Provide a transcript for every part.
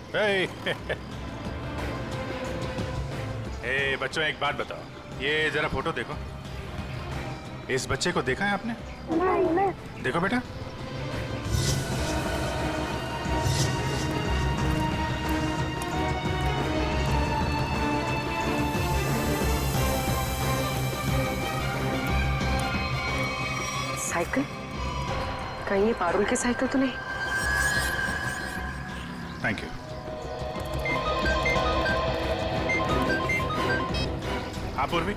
ए, बच्चों एक बात बताओ, ये जरा फोटो देखो। इस बच्चे को देखा है आपने? नहीं। देखो बेटा। साइकिल? कहीं ये पारुल की साइकिल तो नहीं? Thank you. आप और भी?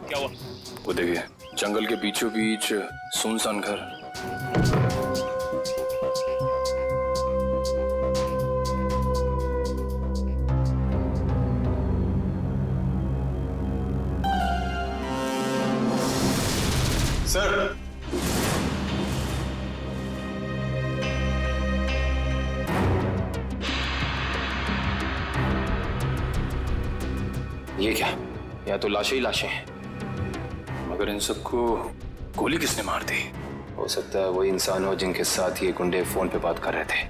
क्या हुआ? वो देखिए, जंगल के बीचों बीच सुनसान घर। सर, ये क्या? या तो लाशें ही लाशें हैं, मगर इन सबको गोली किसने मार दी? हो सकता है वही इंसान हो जिनके साथ ये गुंडे फोन पे बात कर रहे थे।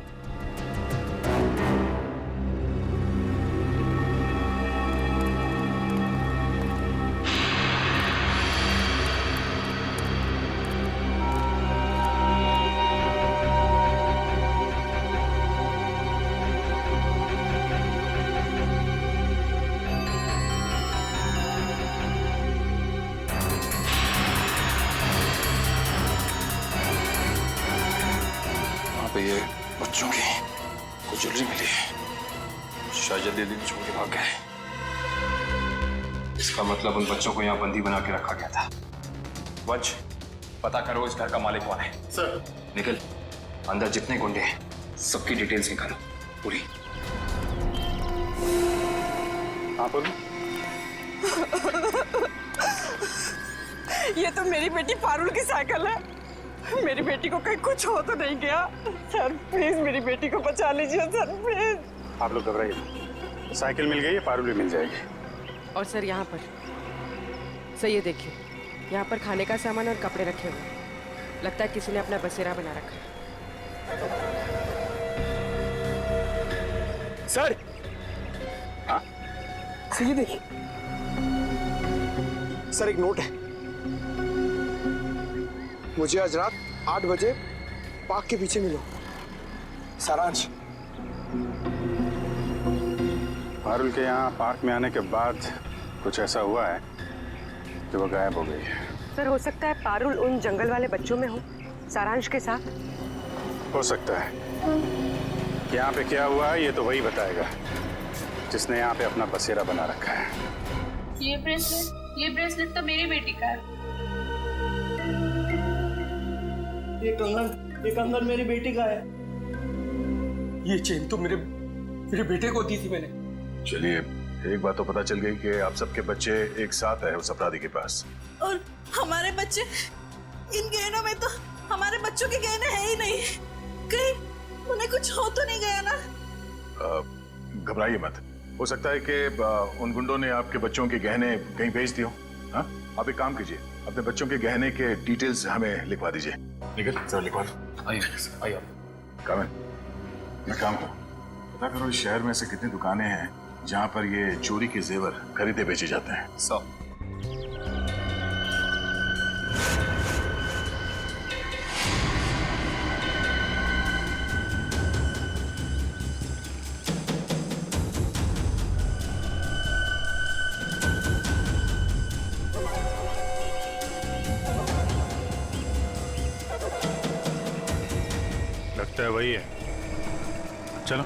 ये बच्चों की कुछ ज्वेलरी मिली है, शायद जल्दी छोड़ के भाग गए। इसका मतलब उन बच्चों को यहाँ बंदी बना के रखा गया था। वंश, पता करो इस घर का मालिक कौन है। सर। निकल, अंदर जितने गुंडे हैं सबकी डिटेल्स निकालो पूरी। आप अभी? ये तो मेरी बेटी पारुल की साइकिल है। मेरी बेटी को कहीं कुछ हो तो नहीं गया? सर प्लीज मेरी बेटी को बचा लीजिए सर, प्लीज। आप लोग घबराइए, साइकिल मिल गई है, पारुल भी मिल जाएगी। और सर यहाँ पर सर ये देखिए, यहाँ पर खाने का सामान और कपड़े रखे हुए, लगता है किसी ने अपना बसेरा बना रखा है। सर, हाँ सर ये देखिए, सर एक नोट है। मुझे आज रात 8 बजे पार्क के पीछे मिलो, सारांश। पारुल के यहाँ पार्क में आने के बाद कुछ ऐसा हुआ है कि वो गायब हो गई है। सर हो सकता है पारुल उन जंगल वाले बच्चों में हो, सारांश के साथ। हो सकता है। यहाँ पे क्या हुआ है ये तो वही बताएगा जिसने यहाँ पे अपना बसेरा बना रखा है। ये ब्रेसलेट तो मेरी बेटी का है। ये कंगन मेरी बेटी का है। ये चेन तो मेरे बेटे को दी थी मैंने। चलिए, एक बात तो पता चल गई कि आप सबके बच्चे एक साथ है उस अपराधी के पास। और हमारे बच्चे, इन गहनों में तो हमारे बच्चों के गहने हैं ही नहीं। कहीं उन्हें कुछ हो तो नहीं गया ना? घबराइए मत, हो सकता है कि उन गुंडों ने आपके बच्चों के गहने कहीं भेज दिए हो। हाँ, आप एक काम कीजिए, अपने बच्चों के गहने के डिटेल्स हमें लिखवा दीजिए। निकल सर, लिखवा दो। आइए कामिल, मैं काम करो, पता करो इस शहर में से कितनी दुकानें हैं जहाँ पर ये चोरी के जेवर खरीदे बेचे जाते हैं। लगता है वही है, चलो।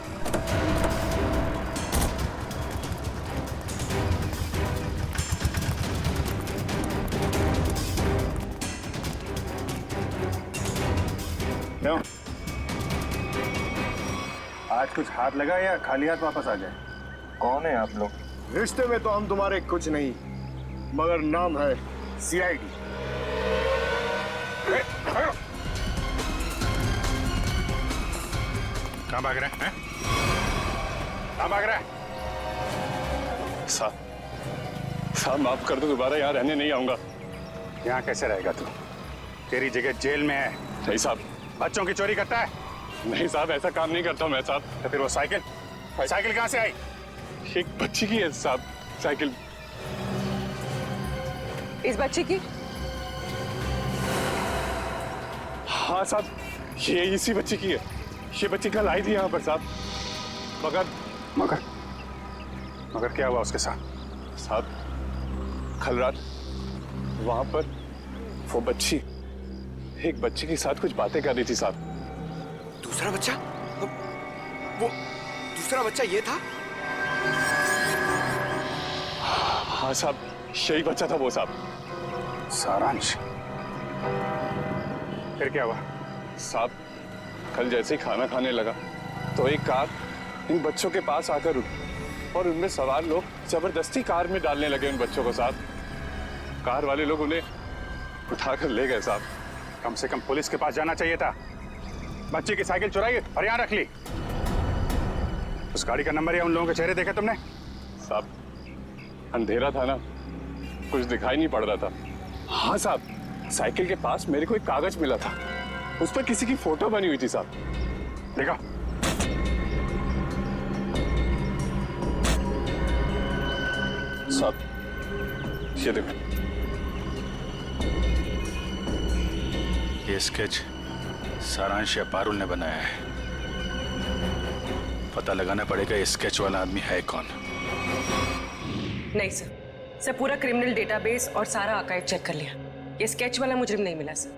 क्यों? आज कुछ हाथ लगा या खाली हाथ वापस आ जाए? कौन है आप लोग? रिश्ते में तो हम तुम्हारे कुछ नहीं, मगर नाम है CID। कहाँ भाग रहे हैं? कहाँ भाग रहा है? साहब माफ कर दो, दोबारा यहाँ रहने नहीं आऊंगा। यहाँ कैसे रहेगा तू? तेरी जगह जेल में है। नहीं साहब। बच्चों की चोरी करता है? नहीं साहब, ऐसा काम नहीं करता मैं साहब। तो फिर वो साइकिल कहाँ से आई? एक बच्ची की है साहब साइकिल। इस बच्चे की? हाँ साहब, ये इसी बच्ची की है। ये बच्ची कल आई थी यहाँ पर साहब, मगर क्या हुआ उसके साथ? साहब कल रात वहां पर वो बच्ची एक बच्चे के साथ कुछ बातें कर रही थी साहब। दूसरा बच्चा? वो दूसरा बच्चा ये था? हाँ साहब, यही बच्चा था वो साहब। सारांश? फिर क्या हुआ? साहब कल जैसे ही खाना खाने लगा तो एक कार इन बच्चों के पास आकर रुकी और उनमें सवार लोग जबरदस्ती कार में डालने लगे उन बच्चों को साहब। कार वाले लोग उन्हें उठाकर ले गए साहब। कम से कम पुलिस के पास जाना चाहिए था। बच्चे की साइकिल चुराई और यहाँ रख ली। उस गाड़ी का नंबर या उन लोगों के चेहरे देखे तुमने? साहब अंधेरा था ना, कुछ दिखाई नहीं पड़ रहा था। हाँ साहब, साइकिल के पास मेरे को एक कागज मिला था, उस पर किसी की फोटो बनी हुई थी साहब। देखा? साहब ये देखो, ये स्केच सारांश या पारुल ने बनाया है। पता लगाना पड़ेगा ये स्केच वाला आदमी है कौन। नहीं सर पूरा क्रिमिनल डेटाबेस और सारा आर्काइव चेक कर लिया। ये स्केच वाला मुजरिम नहीं मिला सर।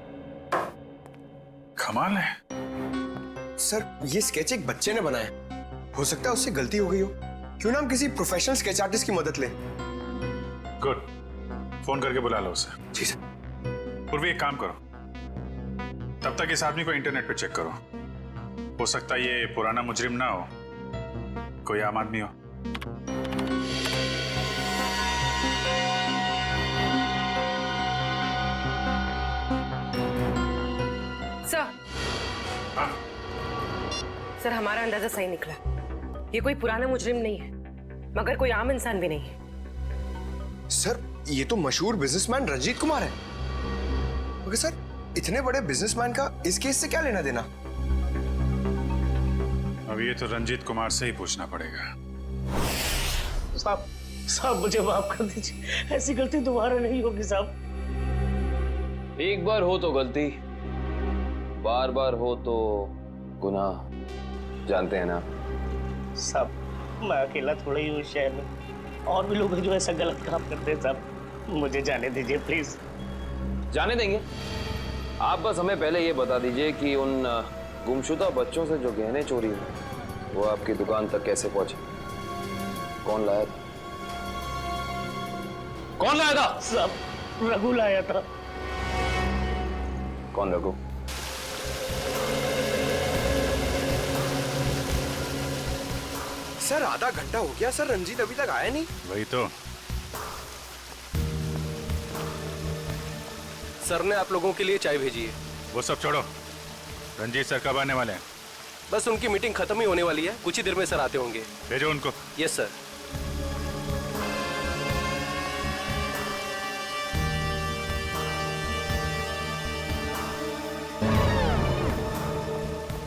कमाल है। सर ये स्केच एक बच्चे ने बनाया, हो सकता है उससे गलती हो गई हो। क्यों ना हम किसी प्रोफेशनल स्केच आर्टिस्ट की मदद लें? गुड, फोन करके बुला लो उसे। जी सर। पूर्वी एक काम करो, तब तक इस आदमी को इंटरनेट पे चेक करो। हो सकता है ये पुराना मुजरिम ना हो, कोई आम आदमी हो। सर हमारा अंदाजा सही निकला। ये कोई पुराना मुजरिम नहीं है, मगर कोई आम इंसान भी नहीं है। सर ये तो मशहूर बिजनेसमैन रंजीत कुमार है। मगर सर इतने बड़े बिजनेसमैन का इस केस से क्या लेना देना? अब ये तो रंजीत कुमार से ही पूछना पड़ेगा। साहब मुझे माफ कर दीजिए, ऐसी गलती दोबारा नहीं होगी साहब। एक बार हो तो गलती, बार बार हो तो गुनाह, जानते हैं ना साहब। मैं अकेला थोड़ा ही हूँ शहर में, और भी लोग हैं जो ऐसा गलत काम करते हैं साहब। मुझे जाने दीजिए प्लीज। जाने देंगे। आप बस हमें पहले ये बता दीजिए कि उन गुमशुदा बच्चों से जो गहने चोरी हुए वो आपकी दुकान तक कैसे पहुंचे? कौन लाया था? कौन लाया था? साहब रघु लाया था। कौन रघु? सर आधा घंटा हो गया सर, रंजीत अभी तक आया नहीं। वही तो। सर ने आप लोगों के लिए चाय भेजी है। वो सब छोड़ो, रंजीत सर कब आने वाले हैं? बस उनकी मीटिंग खत्म ही होने वाली है, कुछ ही देर में सर आते होंगे। भेजो उनको। Yes sir.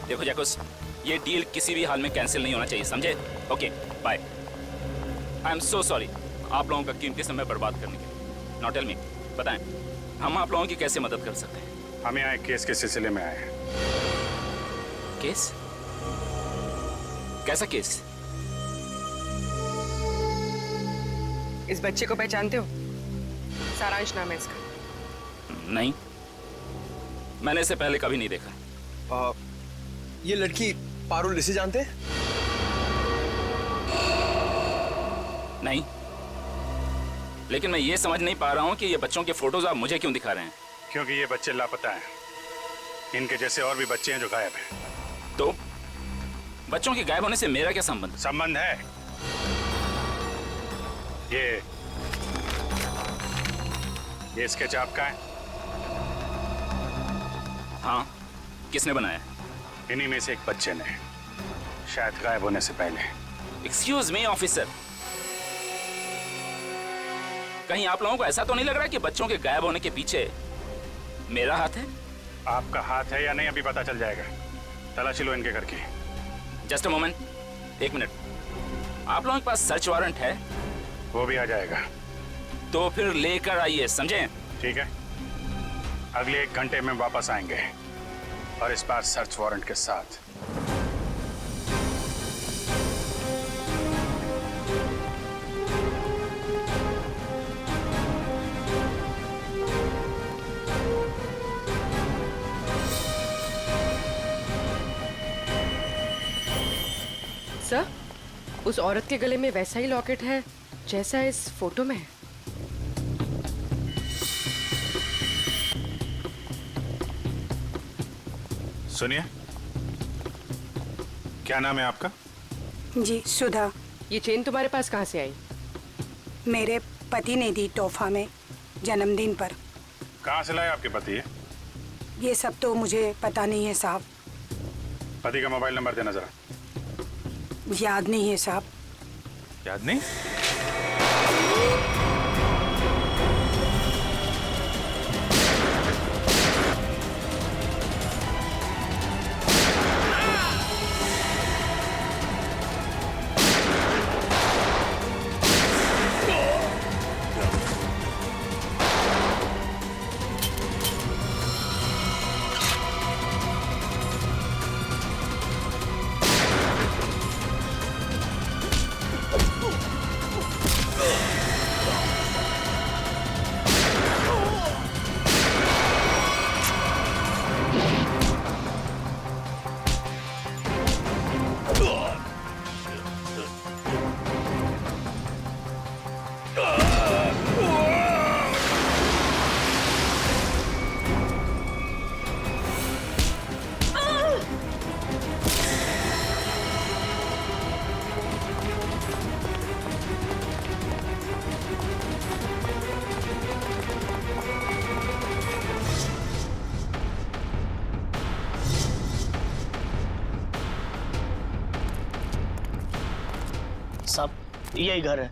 देखो जैकुस, ये डील किसी भी हाल में कैंसिल नहीं होना चाहिए, समझे? Okay bye. I am so sorry आप लोगों का कीमती समय बर्बाद करने के लिए। नाउ टेल मी, बताएं हम आप लोगों की कैसे मदद कर सकते हैं? हम यहाँ एक केस के सिलसिले में आए हैं। केस? कैसा केस? इस बच्चे को पहचानते हो? सारांश नाम है इसका। नहीं, मैंने इसे पहले कभी नहीं देखा। ये लड़की पारुल, इसे जानते हैं? नहीं, लेकिन मैं ये समझ नहीं पा रहा हूँ कि ये बच्चों के फोटोज आप मुझे क्यों दिखा रहे हैं? क्योंकि ये बच्चे लापता हैं। इनके जैसे और भी बच्चे हैं जो गायब हैं। तो बच्चों के गायब होने से मेरा क्या संबंध? संबंध है। ये स्केच आपका है? हाँ, किसने बनाया? इन्हीं में से एक बच्चे ने, शायद गायब होने से पहले। एक्सक्यूज मी ऑफिसर, कहीं आप लोगों को ऐसा तो नहीं लग रहा कि बच्चों के गायब होने के पीछे मेरा हाथ है? आपका हाथ है या नहीं अभी पता चल जाएगा। तलाशी लो इनके घर की। जस्ट अ मोमेंट, एक मिनट। आप लोगों के पास सर्च वारंट है? वो भी आ जाएगा। तो फिर लेकर आइए, समझे? ठीक है, अगले 1 घंटे में वापस आएंगे और इस बार सर्च वारंट के साथ। सर, उस औरत के गले में वैसा ही लॉकेट है जैसा इस फोटो में है। सुनिए, क्या नाम है आपका? जी सुधा। ये चेन तुम्हारे पास कहाँ से आई? मेरे पति ने दी तोहफा में जन्मदिन पर। कहाँ से लाए आपके पति? ये सब तो मुझे पता नहीं है साहब। पति का मोबाइल नंबर देना जरा। याद नहीं है साहब। याद नहीं? साहब, यही घर है।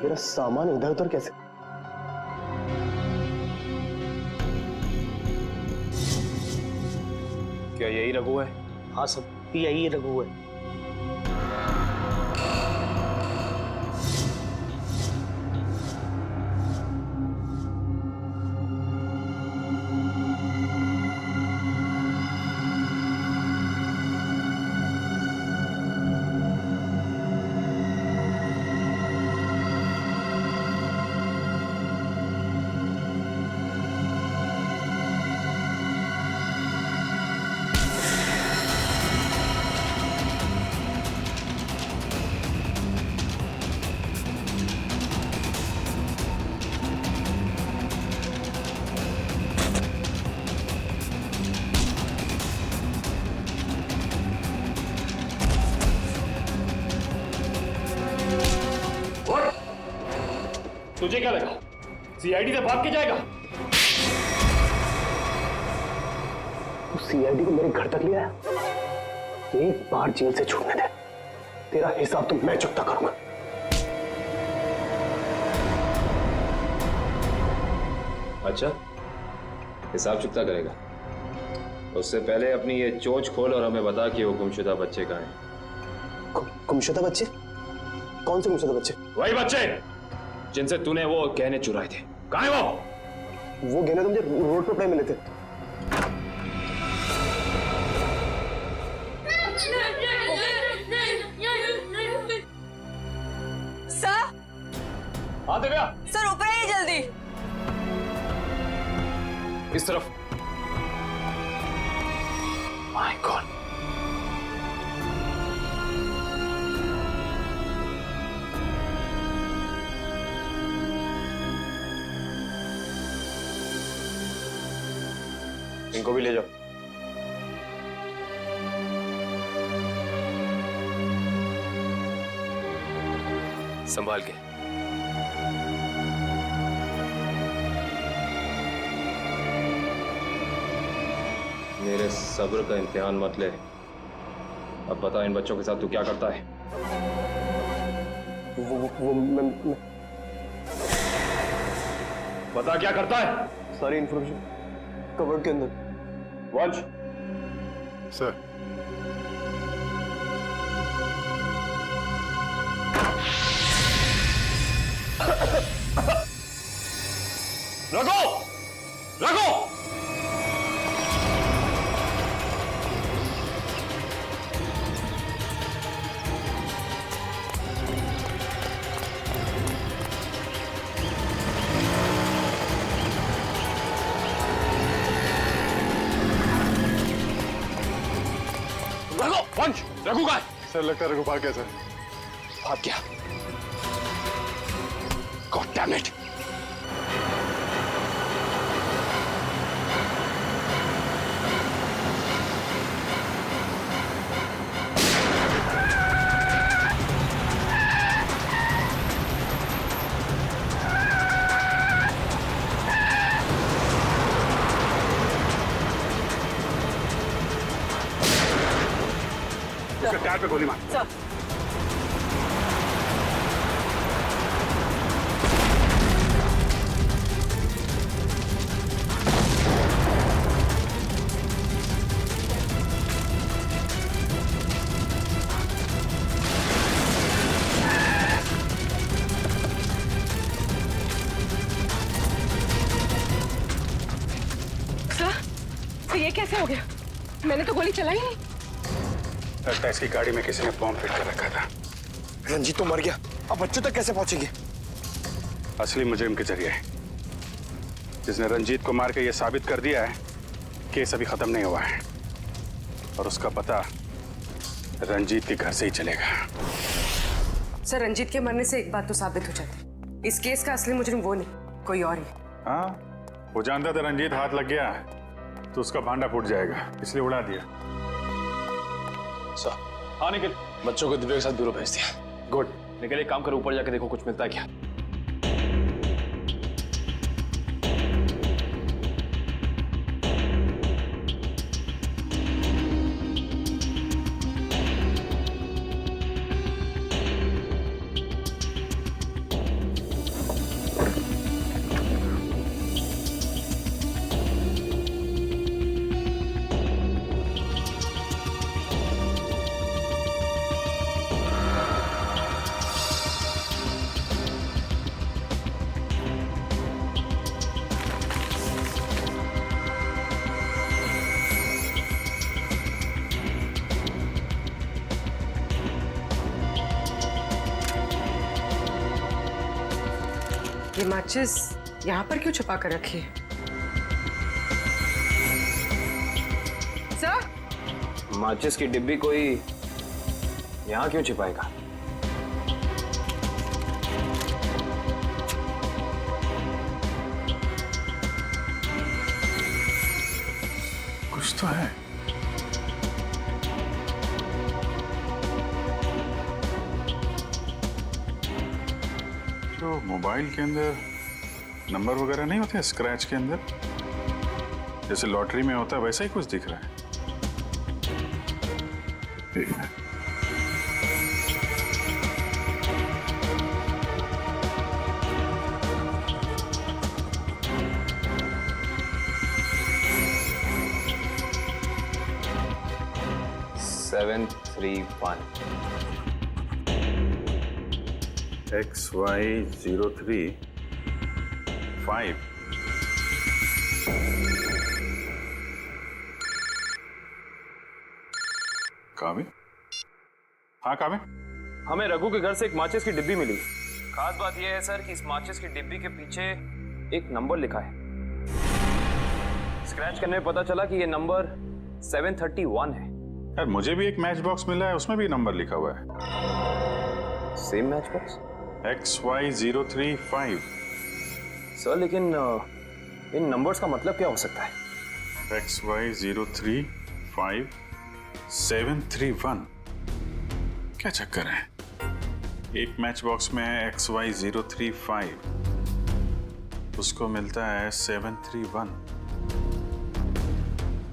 मेरा सामान इधर उधर कैसे? क्या यही रघु है? हाँ सब, यही रघु है। तुझे क्या लगा सीआईडी से भाग के जाएगा? सीआईडी को मेरे घर तक लिया है। एक बार जेल से छूटने दे, तेरा हिसाब तो मैं चुकता करूंगा। अच्छा, हिसाब चुकता करेगा? उससे पहले अपनी ये चोंच खोल और हमें बता कि वो गुमशुदा बच्चे कहाँ हैं। गुमशुदा बच्चे? कौन से गुमशुदा बच्चे? वही बच्चे जिनसे तूने वो गहने चुराए थे। कहाँ है वो? वो गहने तो मुझे रोड पे पड़े मिले थे। सर, हाँ दिव्या, सर ऊपर आइए जल्दी। इस तरफ। माय गॉड, इनको भी ले जाओ। संभाल के। मेरे सब्र का इम्तिहान मत ले। अब बता इन बच्चों के साथ तू क्या करता है? मैं बता क्या करता है? सारी इंफॉर्मेशन कवर्ड के अंदर। वंश। सर रघु! रघु! रघु! वंश! रघु का है? सर लगता है रघु भाग गया सर। भाग गया। God damn it! टायर पे गोली मार। सर सर ये कैसे हो गया? मैंने तो गोली चलाई नहीं। लगता है इसकी गाड़ी में किसी ने बॉम्ब फिट कर रखा था। रंजीत तो मर गया, अब बच्चों तक कैसे पहुंचेंगे? असली मुजरिम के जरिए, जिसने रंजीत को मार के ये साबित कर दिया है केस अभी खत्म नहीं हुआ है और उसका पता रंजीत के घर से ही चलेगा। सर रंजीत के मरने से एक बात तो साबित हो जाती, इस केस का असली मुजरिम वो नहीं कोई और ही। हाँ, वो जानता था रंजीत हाथ लग गया तो उसका भांडा फूट जाएगा, इसलिए उड़ा दिया। सर, हाँ निखिल, बच्चों को दिव्या के साथ ब्यूरो भेज दिया। गुड। निखिल एक काम करो, ऊपर जाके देखो कुछ मिलता है क्या। ये माचिस यहाँ पर क्यों छुपा कर रखी है? सर माचिस की डिब्बी कोई यहाँ क्यों छिपाएगा? कुछ तो है। तो मोबाइल के अंदर नंबर वगैरह नहीं होते स्क्रैच के अंदर, जैसे लॉटरी में होता है वैसा ही कुछ दिख रहा है। ठीक है। Seven 3-1 XY03 5। काबिल? हाँ काबिल? हमें रघु के घर से एक माचिस की डिब्बी मिली। खास बात यह है सर कि इस माचिस की डिब्बी के पीछे एक नंबर लिखा है। स्क्रैच करने में पता चला कि यह नंबर 731 है। यार मुझे भी एक मैच बॉक्स मिला है, उसमें भी नंबर लिखा हुआ है। Same match box? XY03 5। Sir लेकिन इन नंबर्स का मतलब क्या हो सकता है? XY03 5 731। क्या चक्कर है? एक मैच बॉक्स में है XY035, उसको मिलता है 731।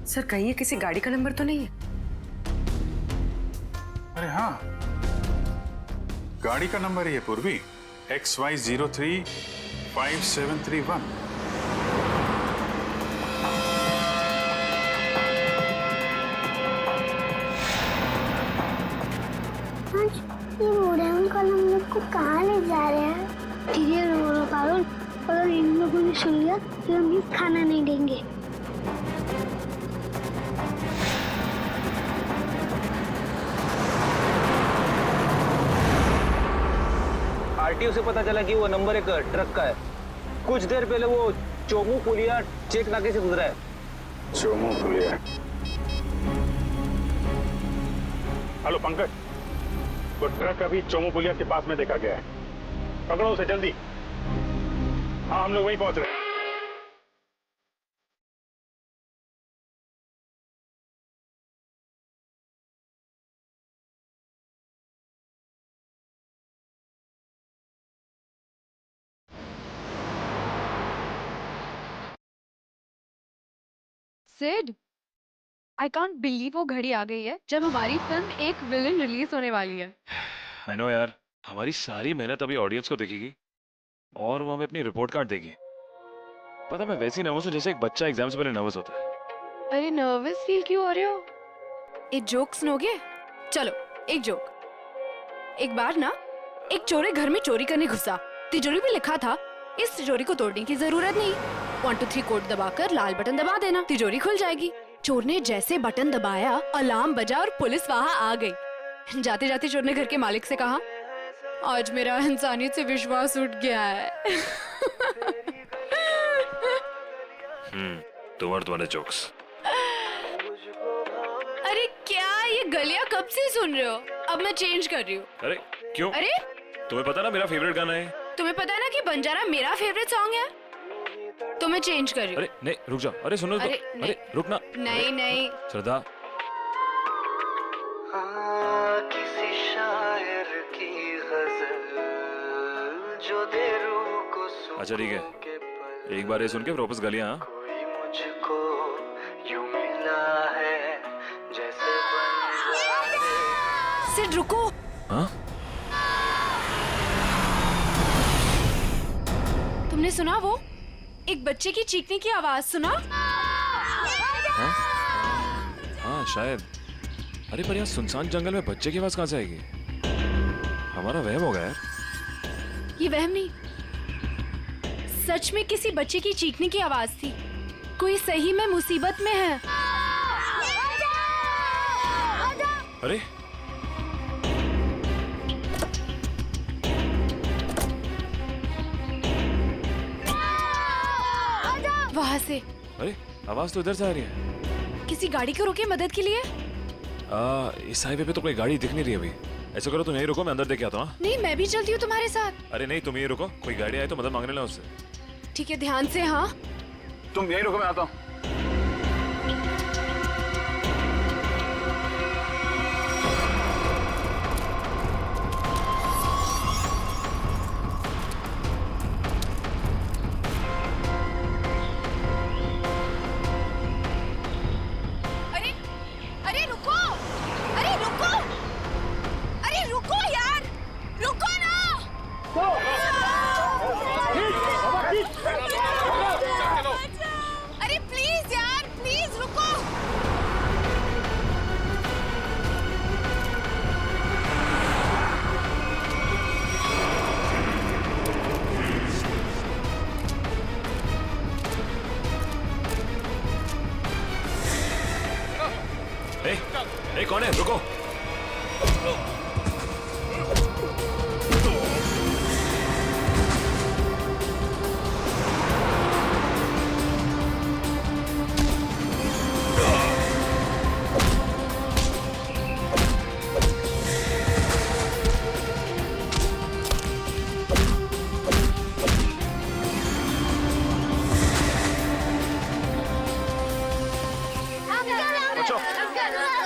सर कहीं ये किसी गाड़ी का नंबर तो नहीं है? अरे हाँ, गाड़ी का नंबर ही है पूर्वी, XY03571। ये मोड़न कल हम लोग को कहाँ ले जा रहे हैं? धीरे रो पारुल, अगर इन लोगों ने सुन लिया तो हम भी खाना नहीं देंगे। आरटीओ से पता चला कि वो नंबर एक ट्रक का है। कुछ देर पहले वो चोमू पुलिया चेक नाके से गुजरा है। चोमू पुलिया। हेलो पंकज, वो ट्रक अभी चोमू पुलिया के पास में देखा गया है, पकड़ो उसे जल्दी। हाँ, हम लोग वहीं पहुंच रहे हैं। सिड, आई कांट बिलीव वो घड़ी आ गई है जब हमारी फिल्म एक विलन रिलीज होने वाली है। आई नो यार, हमारी सारी मेहनत अभी ऑडियंस को दिखेगी और वो हमें अपनी रिपोर्ट कार्ड देगी। पता मैं वैसे ही नर्वस हूँ जैसे एक बच्चा एग्जाम से पहले नर्वस होता है। अरे नर्वस फील क्यों हो रहे हो? एक जोक सुनोगे? चलो एक जोक। एक बार ना एक चोर घर में चोरी करने घुसा। तिजोरी पे लिखा था इस तिजोरी को तोड़ने की जरूरत नहीं, 1 2 3 कोड दबाकर लाल बटन दबा देना, तिजोरी खुल जाएगी। चोर ने जैसे बटन दबाया, अलार्म बजा और पुलिस वहां आ गई। जाते जाते चोर ने घर के मालिक से कहा, आज मेरा इंसानियत से विश्वास उठ गया है। तुम्हारे जोक्स। अरे क्या ये गलियां कब से सुन रहे हो? अब मैं चेंज कर रही हूँ। अरे क्यों? अरे तुम्हें पता ना मेरा फेवरेट गाना है। तुम्हें पता है ना कि बंजारा मेरा फेवरेट सॉन्ग है, तो मैं चेंज कर रही हूँ। अरे नहीं रुक जाओ, अरे सुनो तो। अरे रुक ना। नहीं नहीं श्रद्धा, किसी शायर की गजल जो दे रूह को सुकून। अच्छा ठीक है, एक बार ये सुन के वापस गलियां। कोई मुझको यूं मिला है जैसे सिड रुको। हाँ? तुमने सुना वो एक बच्चे की चीखने की आवाज सुना? हाँ? हाँ शायद। अरे पर यहाँ सुनसान जंगल में बच्चे की आवाज कहाँ से आएगी? हमारा वहम होगा यार। ये वहम नहीं, सच में किसी बच्चे की चीखने की आवाज थी। कोई सही में मुसीबत में है। अरे वहां से। अरे आवाज तो इधर से आ रही है। किसी गाड़ी को रोके मदद के लिए। इस हाईवे पे तो कोई गाड़ी दिख नहीं रही अभी। ऐसा करो तुम यहीं रुको, मैं अंदर देख के आता हूँ। नहीं मैं भी चलती हूँ तुम्हारे साथ। अरे नहीं तुम यहीं रुको, कोई गाड़ी आए तो मदद मांगने लो उससे। ठीक है ध्यान से। हाँ तुम यहीं रुको, मैं आता हूँ। अरे प्लीज यार, प्लीज रुको। ए, कौन है? रुको।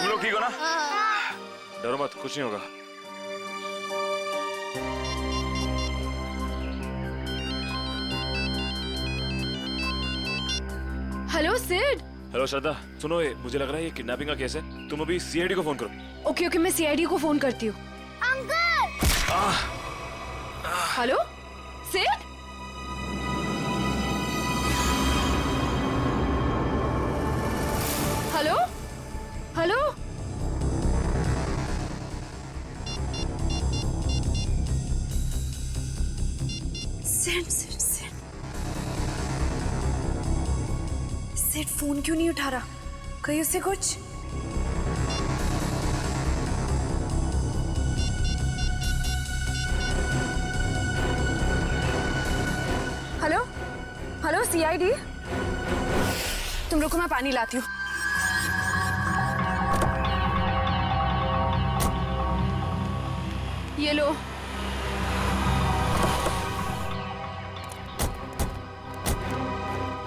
तुम लोग ठीक हो ना? डरो मत, कुछ नहीं होगा। हेलो सिड। हेलो श्रद्धा, सुनो ये मुझे लग रहा है ये किडनैपिंग का केस है। तुम अभी सीआईडी को फोन करो। ओके ओके, मैं सीआईडी को फोन करती हूँ। Hello Sid. Hello hello. Sid Sid Sid Sid phone क्यों नहीं उठा रहा? कहीं उससे कुछ? हेलो हेलो सीआईडी, तुम रुको मैं पानी लाती हूँ। ये लो।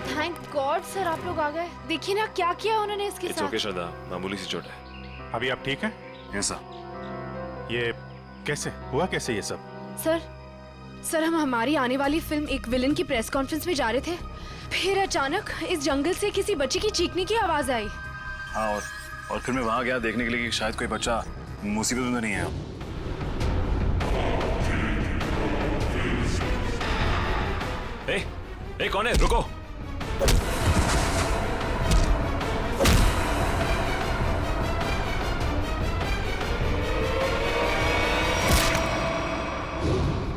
थैंक गॉड सर, आप लोग आ गए। देखिए ना क्या किया उन्होंने इसके इट्स साथ। ओके श्रद्धा, मामूली सी चोट है। अभी आप ठीक हैं? Yes sir. ये कैसे हुआ, कैसे ये सब? सर हम हमारी आने वाली फिल्म एक विलन की प्रेस कॉन्फ्रेंस में जा रहे थे, फिर अचानक इस जंगल से किसी बच्चे की चीखने की आवाज आई। हाँ, और फिर मैं वहां गया देखने के लिए कि शायद कोई बच्चा मुसीबत में नहीं है। ए, कौन है? रुको।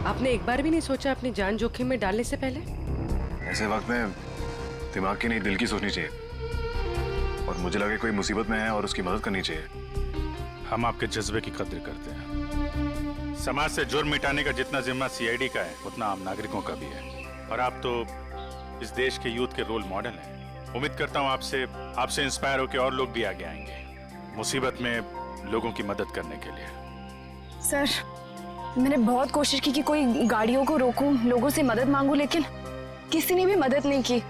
आपने एक बार भी नहीं सोचा अपनी जान जोखिम में डालने से पहले? ऐसे वक्त में दिमाग की नहीं दिल की सोचनी चाहिए, और मुझे लगे कोई मुसीबत में है और उसकी मदद करनी चाहिए। हम आपके जज्बे की कद्र करते हैं। समाज से जुर्म मिटाने का जितना जिम्मा सीआईडी का है उतना आम नागरिकों का भी है, और आप तो इस देश के यूथ के रोल मॉडल हैं। उम्मीद करता हूँ आपसे इंस्पायर होकर और लोग भी आगे आएंगे मुसीबत में लोगों की मदद करने के लिए। सर मैंने बहुत कोशिश की कि कोई गाड़ियों को रोकूं, लोगों से मदद मांगूं, लेकिन किसी ने भी मदद नहीं की।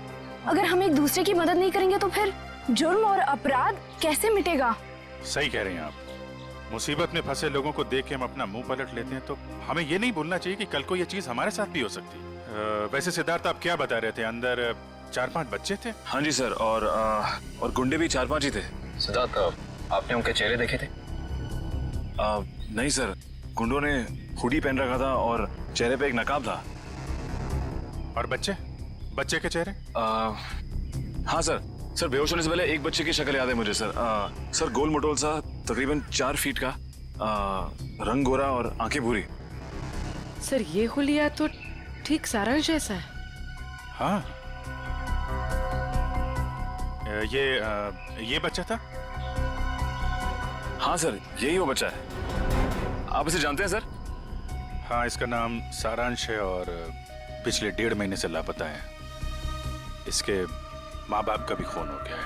अगर हम एक दूसरे की मदद नहीं करेंगे तो फिर जुर्म और अपराध कैसे मिटेगा? सही कह रहे हैं आप। मुसीबत में फंसे लोगों को देख के हम अपना मुंह पलट लेते हैं, तो हमें ये नहीं भूलना चाहिए कि कल को ये चीज हमारे साथ भी हो सकती है। वैसे सिद्धार्थ, आप क्या बता रहे थे? अंदर 4-5 बच्चे थे? हाँ जी सर, और गुंडे भी 4-5 ही थे। सिद्धार्थ, आपने उनके चेहरे देखे थे? नहीं सर, गुंडों ने हुडी पहन रखा था और चेहरे पे एक नकाब था। और बच्चे के चेहरे? हाँ सर बेहोश होने से पहले एक बच्चे की शक्ल याद है मुझे सर। सर गोल मटोल सा, तकरीबन 4 फीट का, रंग गोरा और आंखें भूरी। सर ये हुलिया तो ठीक सारांश जैसा है। हाँ, ये बच्चा था? हाँ सर, यही वो बच्चा है। आप इसे जानते हैं सर? हाँ, इसका नाम सारांश है और पिछले 1.5 महीने से लापता है। इसके माँ बाप का भी खून हो गया है।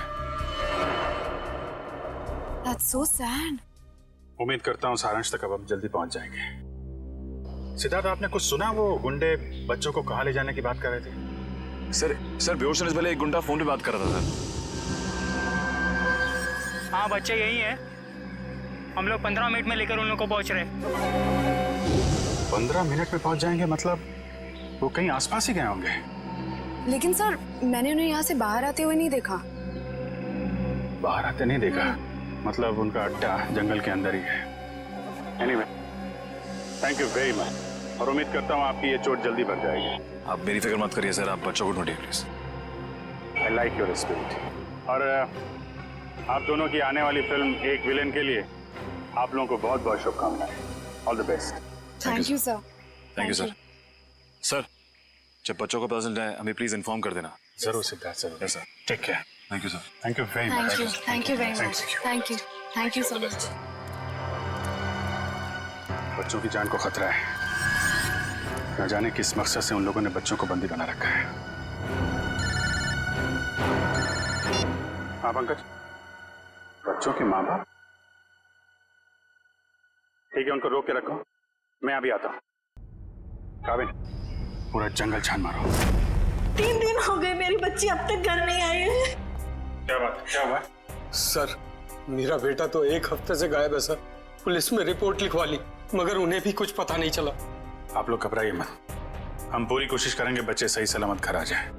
That's so sad. उम्मीद करता हूँ सारांश तक अब हम जल्दी पहुंच जाएंगे। सिद्धार्थ, आपने कुछ सुना? वो गुंडे बच्चों को कहाँ ले जाने की बात कर रहे थे? सर बेहोश होने से पहले एक गुंडा फोन पे बात कर रहा था सर। हाँ, बच्चे यही है। हम लोग 15 मिनट में लेकर उन लोगों को पहुंच रहे। 15 मिनट में पहुंच जाएंगे? मतलब वो कहीं आसपास ही गए होंगे। लेकिन सर मैंने उन्हें यहाँ से बाहर आते हुए नहीं देखा। बाहर आते नहीं देखा? मतलब उनका अड्डा जंगल के अंदर ही है। Anyway, thank you very much, और उम्मीद करता हूँ आपकी ये चोट जल्दी भर जाएगी। आप मेरी फिक्र मत करिए सर, आप बच्चों को ढूंढिए please. I like your spirit. और आप दोनों की आने वाली फिल्म एक विलेन के लिए आप लोगों को बहुत बहुत शुभकामनाएं। All the best. Thank you sir. Thank you sir. Sir जब बच्चों को पता चल जाए हमें प्लीज इन्फॉर्म कर देना। जरूर सिद्धार्थ, जरूर। Yes sir. Take care. Thank you sir. Thank you very much. Thank you very much. Thank you so much. बच्चों की जान को खतरा है। न जाने किस मकसद से उन लोगों ने बच्चों को बंदी बना रखा है। हाँ पंकज, बच्चों के माँ बाप? ठीक है, उनको रोक के रखो, मैं अभी आता हूँ। काबिल, पूरा जंगल छान मारो। 3 दिन हो गए मेरी बच्ची अब तक घर नहीं आई है। क्या बात, क्या हुआ? सर मेरा बेटा तो 1 हफ्ते से गायब है सर। पुलिस में रिपोर्ट लिखवा ली मगर उन्हें भी कुछ पता नहीं चला। आप लोग घबराइए मत, हम पूरी कोशिश करेंगे बच्चे सही सलामत घर आ जाए।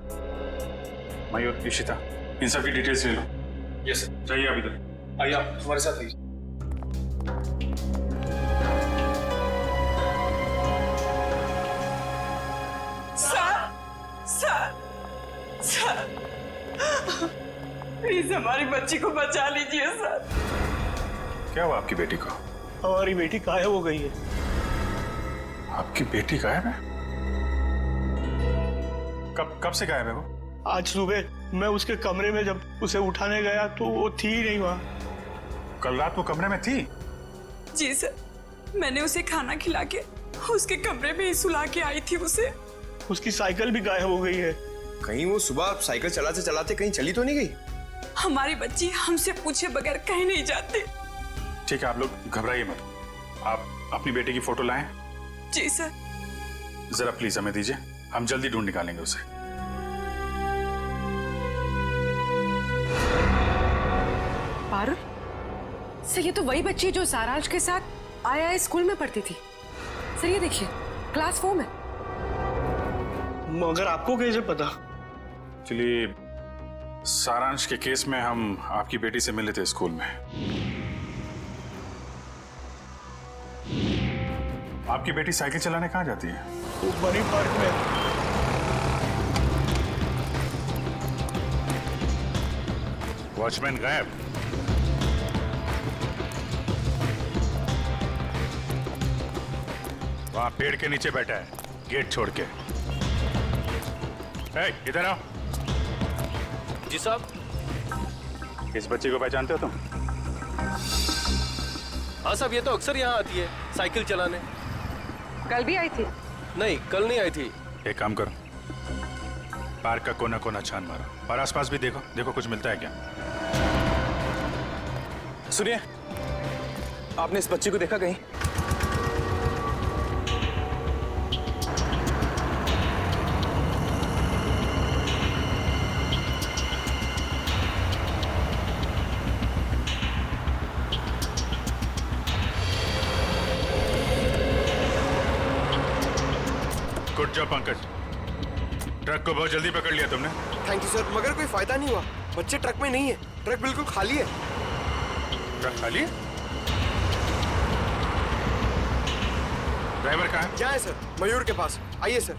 मयूर, इशिता, इन सब की डिटेल्स ले लो। Yes sir. चाहिए आप इधर आइए, आप हमारे साथ आइए। सर प्लीज हमारी बच्ची को बचा लीजिए सर। क्या हुआ आपकी बेटी को? हमारी बेटी गायब हो गई है। आपकी बेटी गायब है? कब से गायब है वो? आज सुबह मैं उसके कमरे में जब उसे उठाने गया तो वो थी ही नहीं वहाँ। कल रात वो कमरे में थी? जी सर, मैंने उसे खाना खिला के उसके कमरे में ही सुला के आई थी उसे। उसकी साइकिल भी गायब हो गई है। कहीं वो सुबह साइकिल चलाते चलाते कहीं चली तो नहीं गई? हमारी बच्ची हमसे पूछे बगैर कहीं नहीं जाती। ठीक है, आप लोग घबराइए मत। आप अपनी बेटी की फोटो लाएं। जी सर। जरा प्लीज हमें दीजिए, हम जल्दी ढूंढ निकालेंगे उसे। पारुल, सर ये तो वही बच्ची जो सारांश के साथ आया स्कूल में पढ़ती थी। सर ये देखिए, क्लास 4 में। मगर आपको कैसे पता? एक्चुअली सारांश के केस में हम आपकी बेटी से मिले थे स्कूल में। आपकी बेटी साइकिल चलाने कहाँ जाती है? वो बनी पार्क में। वॉचमैन गायब। वहां पेड़ के नीचे बैठा है, गेट छोड़ के। इधर आओ। जी साहब। इस बच्ची को पहचानते हो तुम? हाँ साहब, ये तो अक्सर यहाँ आती है साइकिल चलाने। कल भी आई थी? नहीं, कल नहीं आई थी। एक काम करो, पार्क का कोना कोना छान मारो और आसपास भी देखो, देखो कुछ मिलता है क्या। सुनिए, आपने इस बच्ची को देखा कहीं? गुड जॉब पंकज, ट्रक को बहुत जल्दी पकड़ लिया तुमने। थैंक यू सर, मगर कोई फायदा नहीं हुआ। बच्चे ट्रक में नहीं है, ट्रक बिल्कुल खाली है। ट्रक खाली है? ड्राइवर कहाँ है? क्या है सर? मयूर के पास। आइए सर।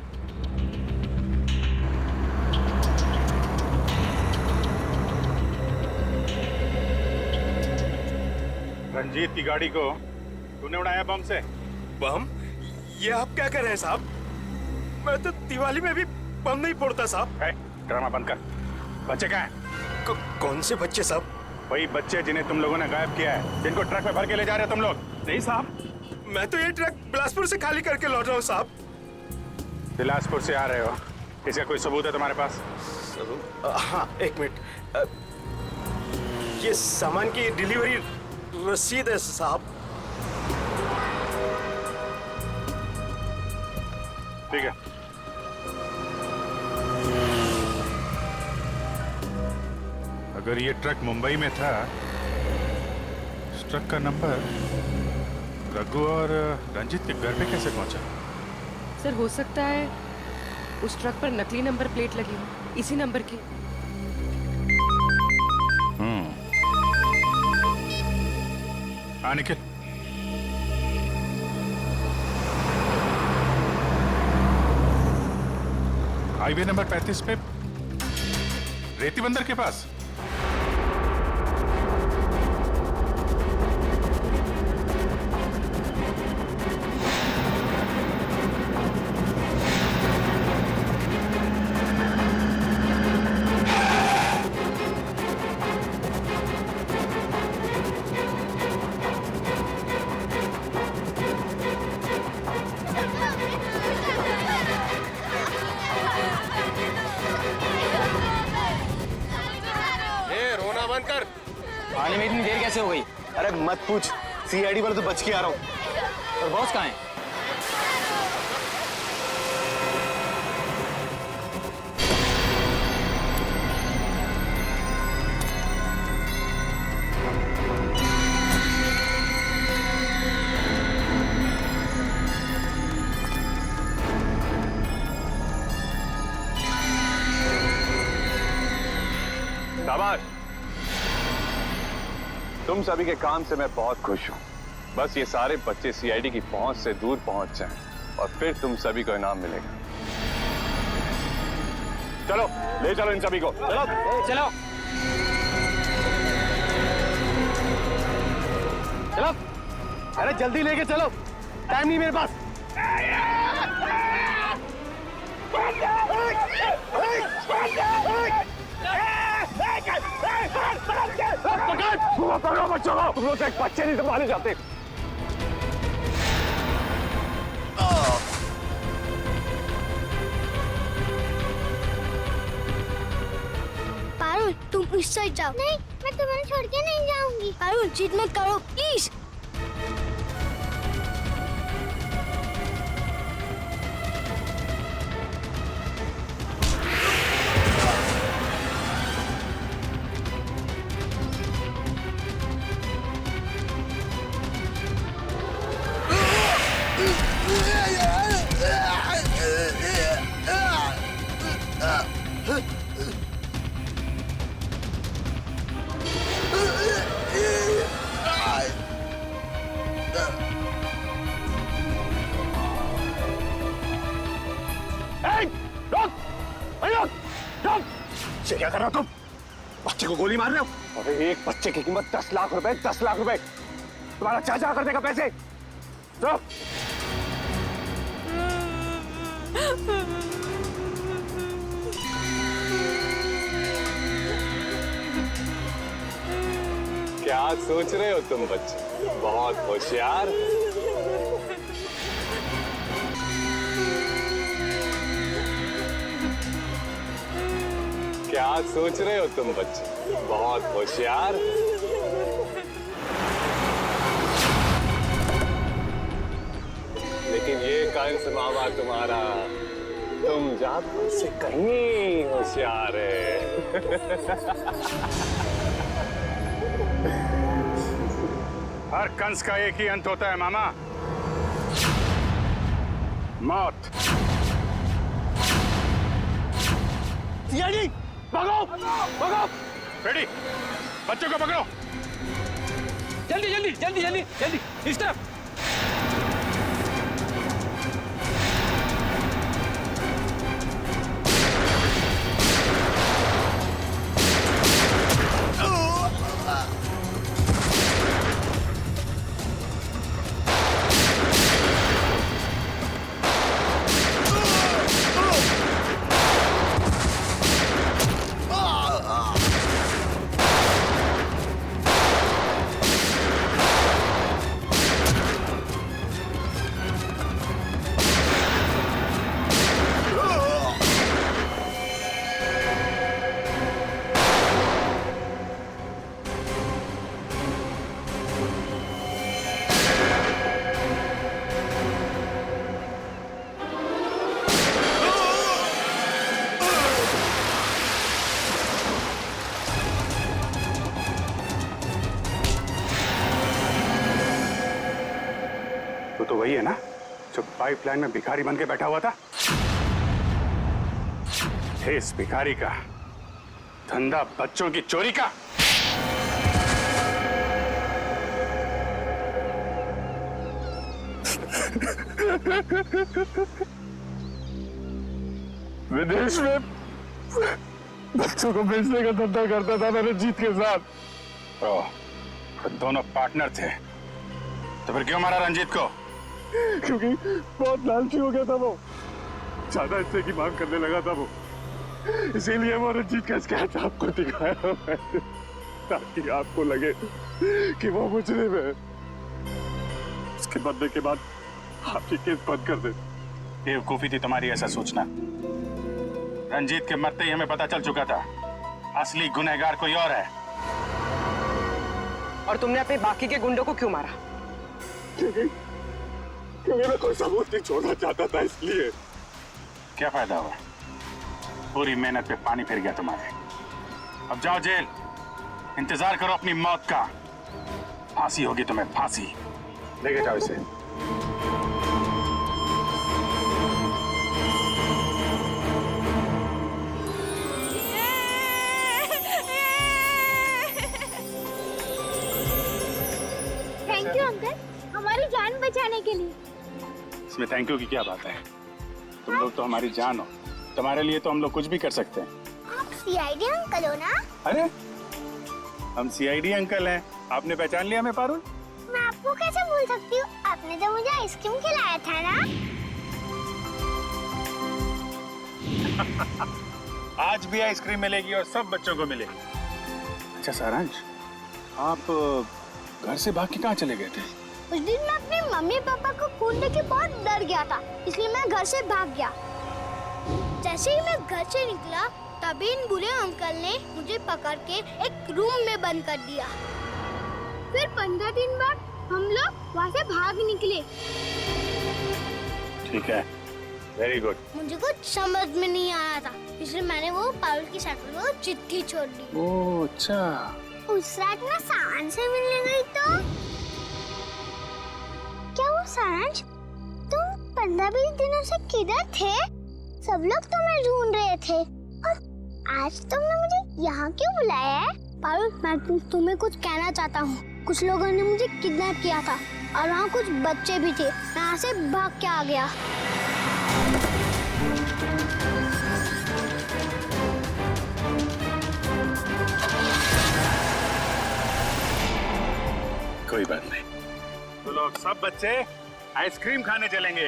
रंजीत की गाड़ी को तूने उड़ाया बम से? बम? ये आप क्या कर रहे हैं साहब? मैं तो दिवाली में भी बम नहीं फोड़ता साहब। ड्रामा बंद कर। बच्चे कहाँ हैं? कौन से बच्चे साहब? वही बच्चे जिन्हें तुम लोगों ने गायब किया है, जिनको ट्रक में भर के ले जा रहे हो तुम लोग। नहीं साहब, मैं तो ये ट्रक बिलासपुर से खाली करके लौट रहा हूँ साहब। बिलासपुर से आ रहे हो, इसका कोई सबूत है तुम्हारे पास? हाँ, एक मिनट। ये सामान की डिलीवरी रसीद है साहब। ठीक है, अगर ये ट्रक मुंबई में था, इस ट्रक का नंबर रघु और रंजीत के घर पे कैसे पहुंचा? सर हो सकता है उस ट्रक पर नकली नंबर प्लेट लगी हो, इसी नंबर की। हाँ निखिल, हाईवे नंबर 35 पे रेती बंदर के पास। आने में इतनी देर कैसे हो गई? अरे मत पूछ, सीआईडी वाले तो बच के आ रहा हूँ। और बॉस कहाँ है? शाबाश। तुम सभी के काम से मैं बहुत खुश हूं। बस ये सारे बच्चे सीआईडी की पहुंच से दूर पहुंच जाएं और फिर तुम सभी को इनाम मिलेगा। चलो ले चलो इन सभी को। चलो चलो चलो, अरे जल्दी लेके चलो, टाइम नहीं मेरे पास। पकड़ो बच्चों को, रोज एक बच्चे नहीं संभाले जाते। पारुल तुम इस साइड जाओ। नहीं, मैं तुम्हें छोड़ के नहीं जाऊंगी। पारुल जिद मत करो प्लीज। क्या कर रहे हो तुम? बच्चे को गोली मार रहे हो? अरे एक बच्चे की कीमत 10 लाख रुपए, 10 लाख रुपए। तुम्हारा चाचा कर देगा पैसे। चलो। क्या सोच रहे हो तुम बच्चे? बहुत होशियार। क्या सोच रहे हो तुम बच्चे? बहुत होशियार। लेकिन ये कंस मामा तुम्हारा, तुम जात से कहीं होशियार है। हर कंस का एक ही अंत होता है मामा, मौत। सीआईडी भागो भागो। रेडी, बच्चों को पकड़ो। जल्दी जल्दी जल्दी जल्दी जल्दी इस तरफ। तो वही है ना जो पाइपलाइन में भिखारी बन के बैठा हुआ था? इस भिखारी का धंधा बच्चों की चोरी का। विदेश में बच्चों को बेचने का धंधा करता था मैं रंजीत के साथ। दोनों पार्टनर थे, तो फिर क्यों मारा रंजीत को? क्योंकि बहुत लालची हो गया था वो, ज्यादा हिस्से की मांग करने लगा था वो, इसीलिए वो रंजीत का स्केच आपको दिखाया मैंने, ताकि आपको लगे कि वो मुजरिम है। उसके मरने के बाद आपकी केस बंद कर दे। बेवकूफी थी तुम्हारी ऐसा सोचना। रंजीत के मरते ही हमें पता चल चुका था असली गुनहगार कोई और है। और तुमने अपने बाकी के गुंडों को क्यों मारा? क्योंकि मैं कोई सबूत नहीं छोड़ना चाहता था, इसलिए। क्या फायदा हुआ? पूरी मेहनत पे पानी फिर गया तुम्हारे। अब जाओ जेल, इंतजार करो अपनी मौत का। फांसी होगी तुम्हें, फांसी। लेके जाओ इसे। जान बचाने के लिए। इसमें थैंक यू की क्या बात है? तुम लोग तो हमारी जान हो, तुम्हारे लिए तो हम लोग कुछ भी कर सकते हैं। आप सीआईडी अंकल हो ना? अरे हम सीआईडी अंकल हैं, आपने पहचान लिया हमें पारुल? मैं आपको कैसे भूल सकती हूँ, आपने तो मुझे आइसक्रीम खिलाया था ना। आज भी आइसक्रीम मिलेगी और सब बच्चों को मिलेगी। अच्छा सारांश, आप घर से भाग के कहाँ चले गए थे? उस दिन मैं अपने मम्मी पापा को खून देख के बहुत डर गया था, इसलिए मैं घर से भाग गया। जैसे ही मैं घर से निकला तभी इन बुरे अंकल ने मुझे पकड़ के एक रूम में बंद कर दिया। फिर 15 दिन बाद हम लोग वहाँ से भाग निकले। ठीक है, वेरी गुड। मुझे कुछ समझ में नहीं आया था, इसलिए मैंने वो पारुल की साइकिल को चिट्ठी छोड़ दी। ओह अच्छा। उस रात मैं सारांश से मिलने गई तो क्या वो सारांश, तुम 15-20 दिनों से किधर थे? सब लोग तुम्हें ढूंढ रहे थे और आज तुमने मुझे यहाँ क्यों बुलाया है? पारुल, मैं तुम्हें कुछ कहना चाहता हूँ। कुछ लोगों ने मुझे किडनैप किया था और वहाँ कुछ बच्चे भी थे, मैं यहाँ से भाग के आ गया। कोई बात नहीं, तो लोग सब बच्चे आइसक्रीम खाने चलेंगे।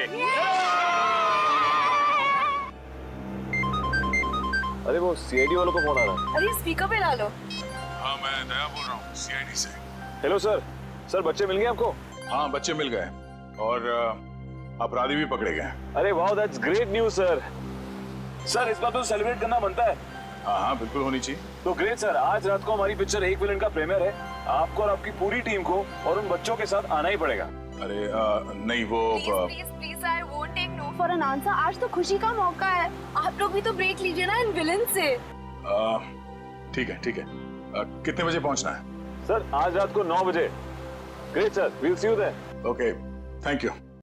अरे वो सीआईडी वालों को फोन आ रहा है। अरे स्पीकर पे डालो। हाँ मैं दया बोल रहा हूँ सीआईडी से। हेलो सर, सर बच्चे मिल गए आपको? हाँ बच्चे मिल गए और अपराधी भी पकड़े गए। अरे वाह, that's great news sir. Sir इस बात को सेलिब्रेट करना बनता है। हाँ हाँ बिल्कुल होनी चाहिए। तो ग्रेट सर, आज रात को हमारी पिक्चर एक विलन का प्रीमियर है। आपको और आपकी पूरी टीम को और उन बच्चों के साथ आना ही पड़ेगा। अरे नहीं वो please I won't take no for an answer. आज तो खुशी का मौका है, आप लोग भी तो ब्रेक लीजिए ना इन विलन से। ठीक है ठीक है। कितने बजे पहुंचना है? सर आज रात को 9 बजे। Great sir, we'll see you there. Okay, thank you.